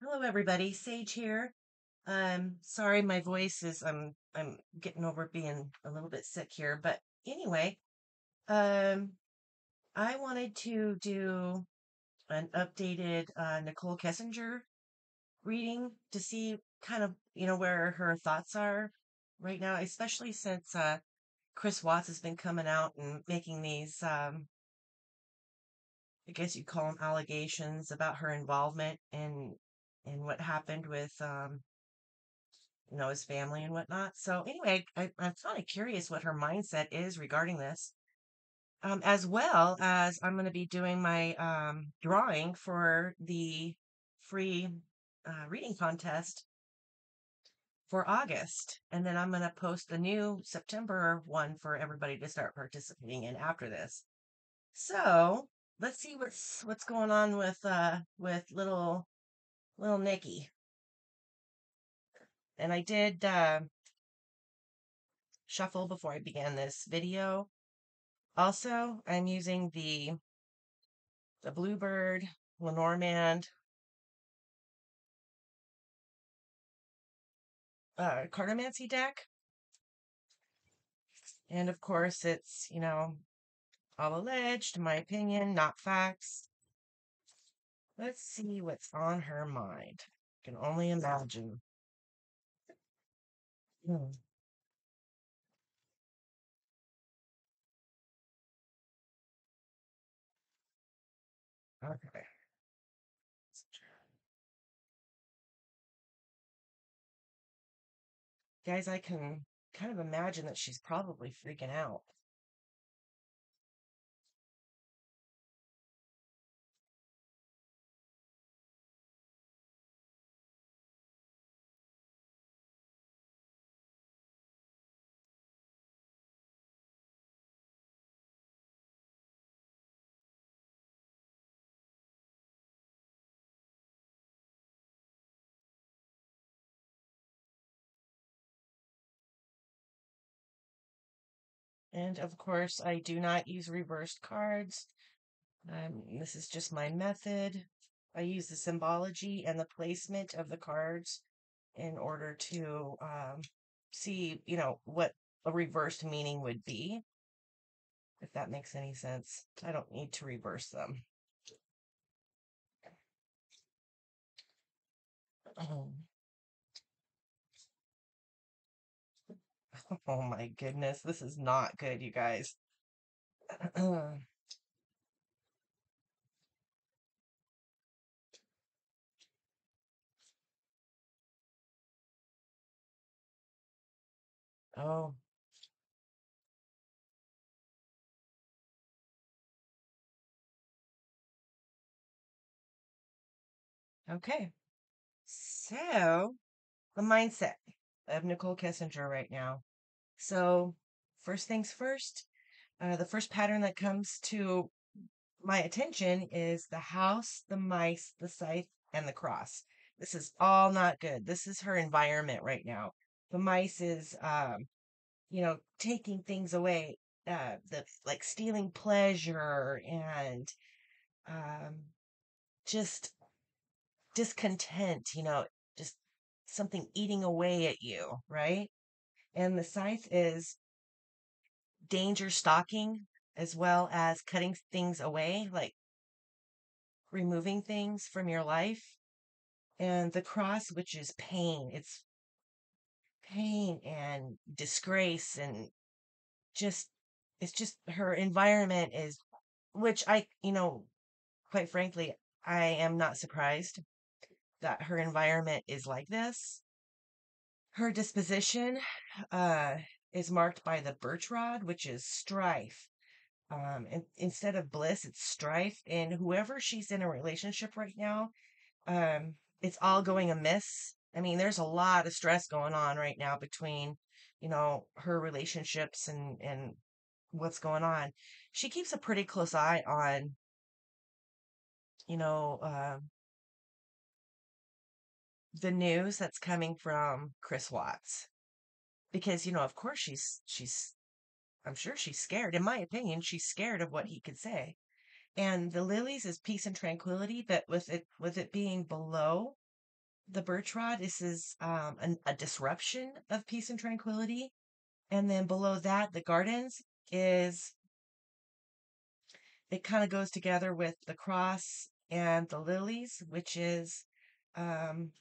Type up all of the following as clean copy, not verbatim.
Hello, everybody. Sage here. Sorry, my voice is I'm getting over being a little bit sick here, but anyway, um, I wanted to do an updated Nichol Kessinger reading to see kind of where her thoughts are right now, especially since Chris Watts has been coming out and making these I guess you'd call them allegations about her involvement in what happened with his family and whatnot. So anyway, I'm kind of curious what her mindset is regarding this, as well as I'm going to be doing my drawing for the free reading contest for August, and then I'm going to post the new September one for everybody to start participating in after this. So let's see what's going on with little Nikki. And I did shuffle before I began this video. Also, I'm using the Bluebird Lenormand cartomancy deck. And of course, it's, all alleged, in my opinion, not facts. Let's see what's on her mind. I can only imagine. Hmm. Okay. Guys, I can kind of imagine that she's probably freaking out. And of course, I do not use reversed cards. This is just my method. I use the symbology and the placement of the cards in order to see, what a reversed meaning would be, if that makes any sense. I don't need to reverse them. Oh my goodness, this is not good, you guys. Oh, okay. So, the mindset of Nichol Kessinger right now. So, first things first, the first pattern that comes to my attention is the house, the mice, the scythe, and the cross. This is all not good. This is her environment right now. The mice is, taking things away, the like stealing pleasure and um, just discontent. Just something eating away at you, right? And the scythe is danger stalking as well as cutting things away, like removing things from your life. And the cross, which is pain, it's pain and disgrace and just, it's just her environment is, which quite frankly, I am not surprised that her environment is like this. Her disposition uh, is marked by the birch rod, which is strife. And instead of bliss, it's strife. And whoever she's in a relationship right now, it's all going amiss. I mean, there's a lot of stress going on right now between, her relationships and what's going on. She keeps a pretty close eye on, you know, uh, the news that's coming from Chris Watts because, of course I'm sure she's scared. In my opinion, she's scared of what he could say. And the lilies is peace and tranquility, but with it being below the birch rod. This is a disruption of peace and tranquility. And then below that, the gardens is, it kind of goes together with the cross and the lilies, which is um,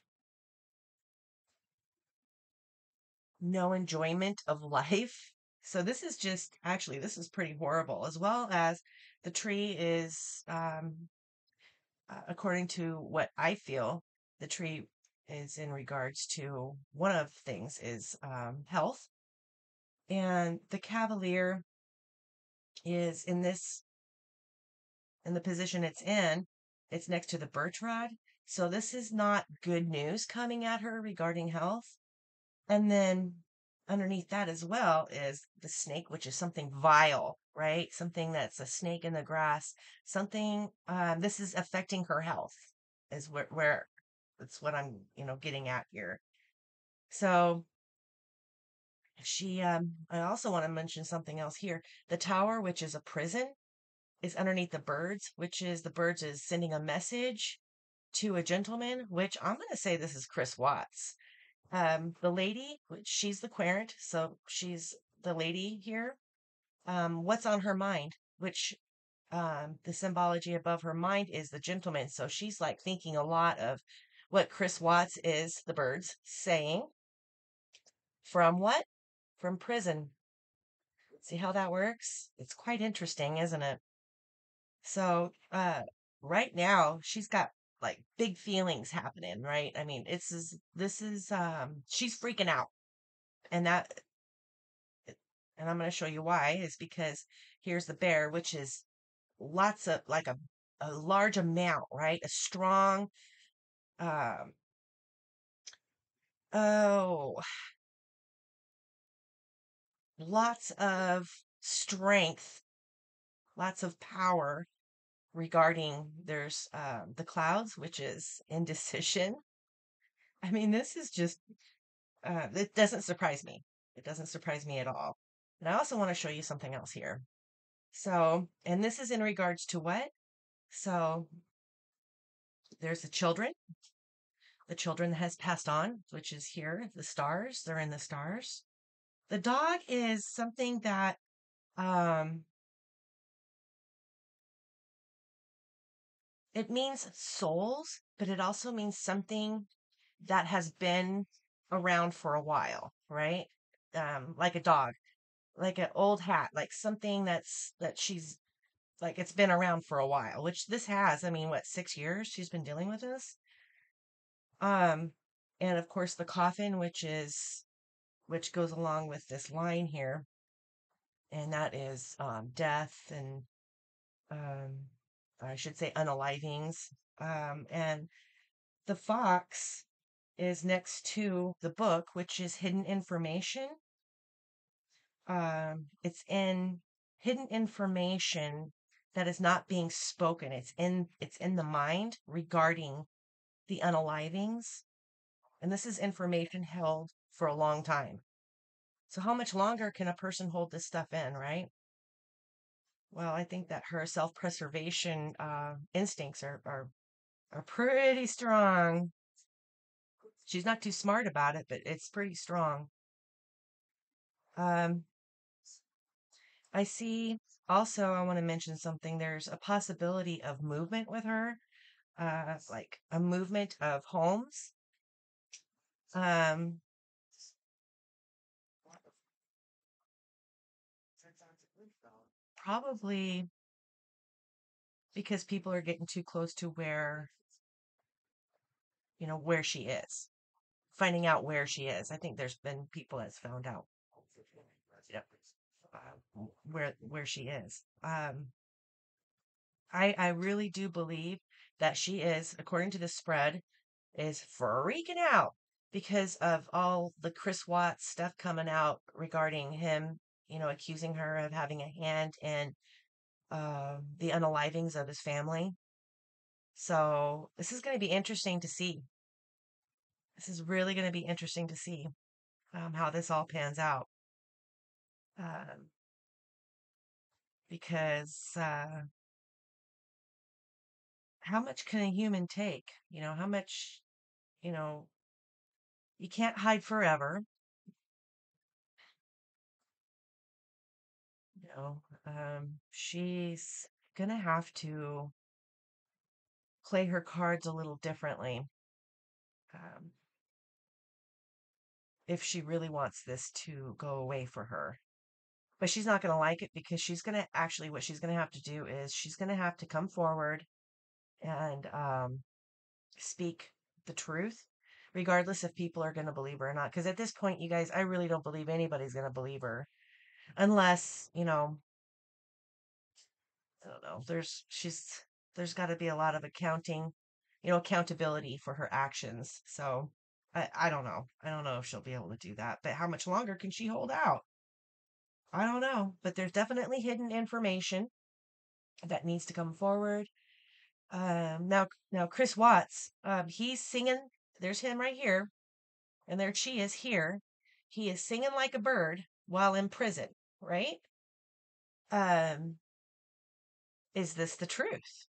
no enjoyment of life. So this is just, actually, this is pretty horrible, as well as the tree is, according to what I feel, the tree is in regards to one of things is health. And the cavalier is in the position it's next to the birch rod. So this is not good news coming at her regarding health. And then underneath that as well is the snake, which is something vile, right? Something that's a snake in the grass, something, this is affecting her health, is where that's what I'm, getting at here. So I also want to mention something else here. The tower, which is a prison, is underneath the birds, which is the birds is sending a message to a gentleman, which I'm going to say this is Chris Watts. The lady, which she's the querent, so she's the lady here. What's on her mind? Which the symbology above her mind is the gentleman. So she's like thinking a lot of what Chris Watts is, the birds, saying from what? From prison. See how that works? It's quite interesting, isn't it? So, right now she's got like big feelings happening, right? I mean, this is she's freaking out. And that and I'm going to show you why is because here's the bear, which is lots of like a large amount, right? A strong um oh, lots of strength, lots of power regarding there's the clouds, which is indecision. I mean, this is just it doesn't surprise me. It doesn't surprise me at all. And I also want to show you something else here. So, and this is in regards to what? So, there's the children that has passed on, which is here, the stars, they're in the stars. The dog is something that um it means souls, but it also means something that has been around for a while, right? Like a dog, like an old hat, like something that she's like it's been around for a while, which this has. I mean, what, 6 years she's been dealing with this? Um, and of course the coffin, which goes along with this line here, and that is death and um I should say unalivings. And the fox is next to the book, which is hidden information. It's in hidden information that is not being spoken. It's in the mind regarding the unalivings. And this is information held for a long time. So how much longer can a person hold this stuff in, right? Well, I think that her self-preservation instincts are pretty strong. She's not too smart about it, but it's pretty strong. Um, I see also, I want to mention something. There's a possibility of movement with her, like a movement of homes. Um, Probably because people are getting too close to where she is, finding out where she is. I think there's been people that's found out, you know, where she is. I really do believe that she is, according to the spread, is freaking out because of all the Chris Watts stuff coming out regarding him, accusing her of having a hand in the unalivings of his family. So this is going to be interesting to see. This is really going to be interesting to see how this all pans out. Um, because how much can a human take? How much, you know, you can't hide forever. She's gonna have to play her cards a little differently, um, if she really wants this to go away for her. But she's not gonna like it because she's gonna actually what she's gonna have to do is she's gonna have to come forward and speak the truth, regardless if people are gonna believe her or not. Because at this point, you guys, I really don't believe anybody's gonna believe her unless I don't know. There's got to be a lot of accountability for her actions. So I don't know. I don't know if she'll be able to do that. But how much longer can she hold out? I don't know. But there's definitely hidden information that needs to come forward. Now Chris Watts, he's singing. There's him right here, and there she is here. He is singing like a bird while in prison, right? Um, is this the truth?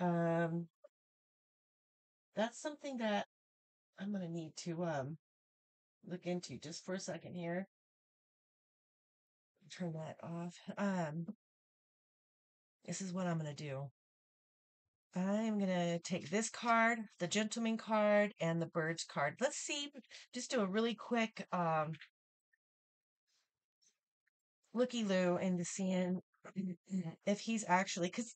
Um, that's something that I'm gonna need to look into just for a second here. Turn that off. This is what I'm gonna do. I'm gonna take this card, the gentleman card, and the birds card. Let's see, just do a really quick looky loo into seeing if he's actually because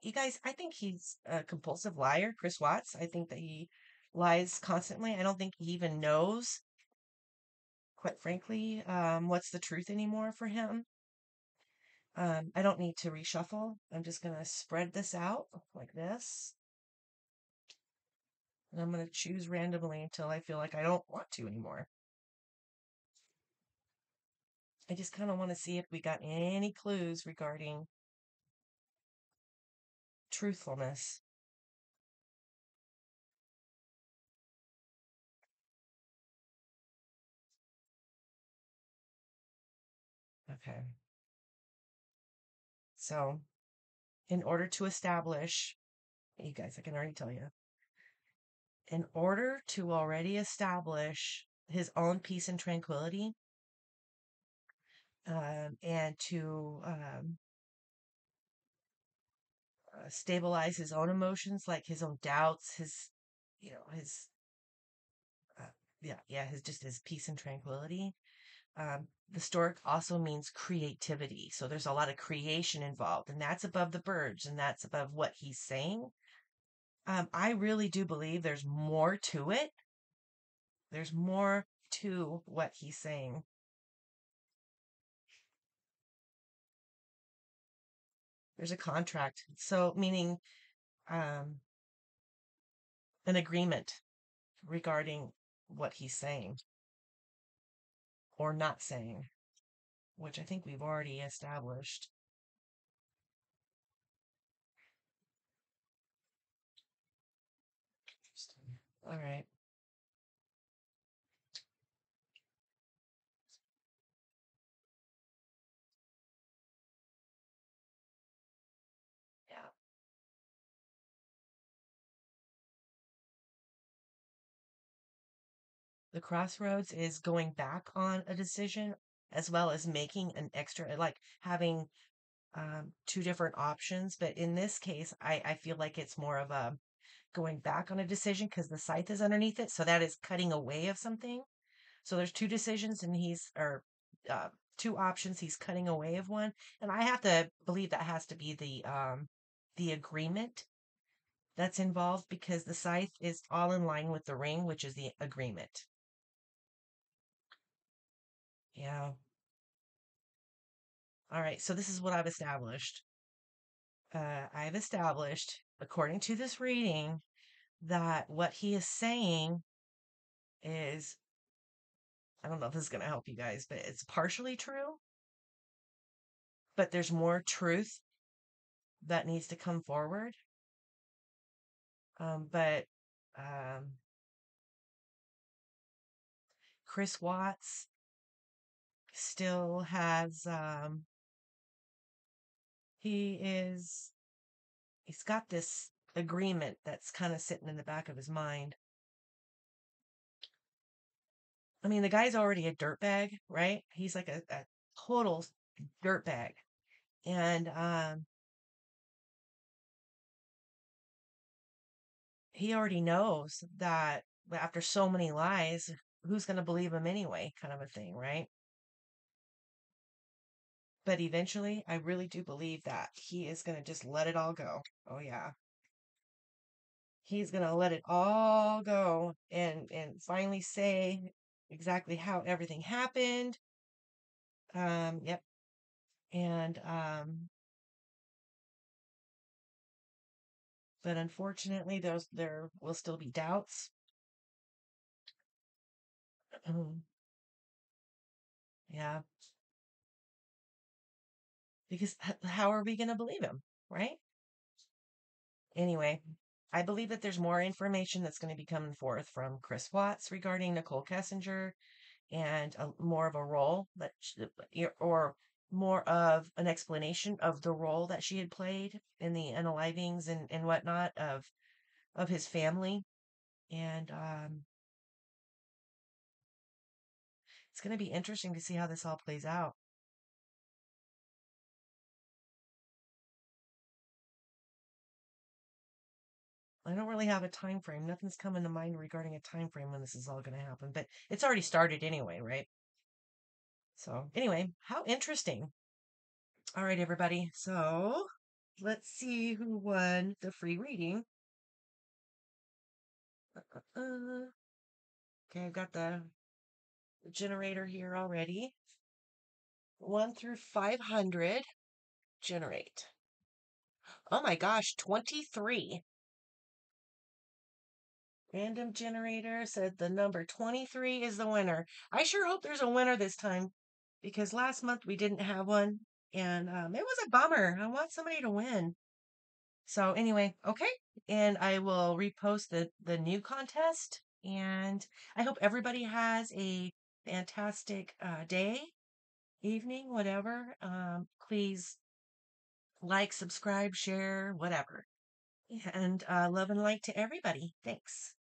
you guys, I think he's a compulsive liar, Chris Watts. I think that he lies constantly. I don't think he even knows, quite frankly, what's the truth anymore for him. I don't need to reshuffle. I'm just going to spread this out like this. And I'm going to choose randomly until I feel like I don't want to anymore. I just kind of want to see if we got any clues regarding truthfulness. Okay. So, in order to establish, you guys, I can already tell you, in order to already establish his own peace and tranquility, and to stabilize his own emotions, like his own doubts, his uh, his peace and tranquility. The stork also means creativity, so there's a lot of creation involved, and that's above the birds, and that's above what he's saying. I really do believe there's more to it. There's more to what he's saying. There's a contract, so meaning um, an agreement regarding what he's saying or not saying, which I think we've already established. All right. Yeah. The crossroads is going back on a decision as well as making an extra, like having two different options. But in this case, I feel like it's more of a going back on a decision because the scythe is underneath it. So that is cutting away of something. So there's two decisions and uh, two options. He's cutting away of one. And I have to believe that has to be the agreement that's involved because the scythe is all in line with the ring, which is the agreement. Yeah. All right. So this is what I've established. I've established, according to this reading, that what he is saying is, I don't know if this is going to help you guys, but it's partially true, but there's more truth that needs to come forward. But um, Chris Watts still has, he is he's got this agreement that's kind of sitting in the back of his mind. I mean, the guy's already a dirtbag, right? He's like a total dirtbag. And he already knows that after so many lies, who's going to believe him anyway, kind of a thing, right? But eventually, I really do believe that he is going to just let it all go. Oh, yeah. He's going to let it all go and finally say exactly how everything happened. Yep. And, but unfortunately, there will still be doubts. Yeah. Because how are we going to believe him, right? Anyway, I believe that there's more information that's going to be coming forth from Chris Watts regarding Nichol Kessinger and more of a role that, or more of an explanation of the role that she had played in the unalivings and whatnot of his family. And it's going to be interesting to see how this all plays out. I don't really have a time frame. Nothing's coming to mind regarding a time frame when this is all going to happen, but it's already started anyway, right? So, anyway, how interesting. All right, everybody. So, let's see who won the free reading. Okay, I've got the generator here already. 1 through 500. Generate. Oh my gosh, 23. Random generator said the number 23 is the winner. I sure hope there's a winner this time because last month we didn't have one and it was a bummer. I want somebody to win. So anyway, okay. And I will repost the new contest and I hope everybody has a fantastic day, evening, whatever. Please like, subscribe, share, whatever. And love and light to everybody. Thanks.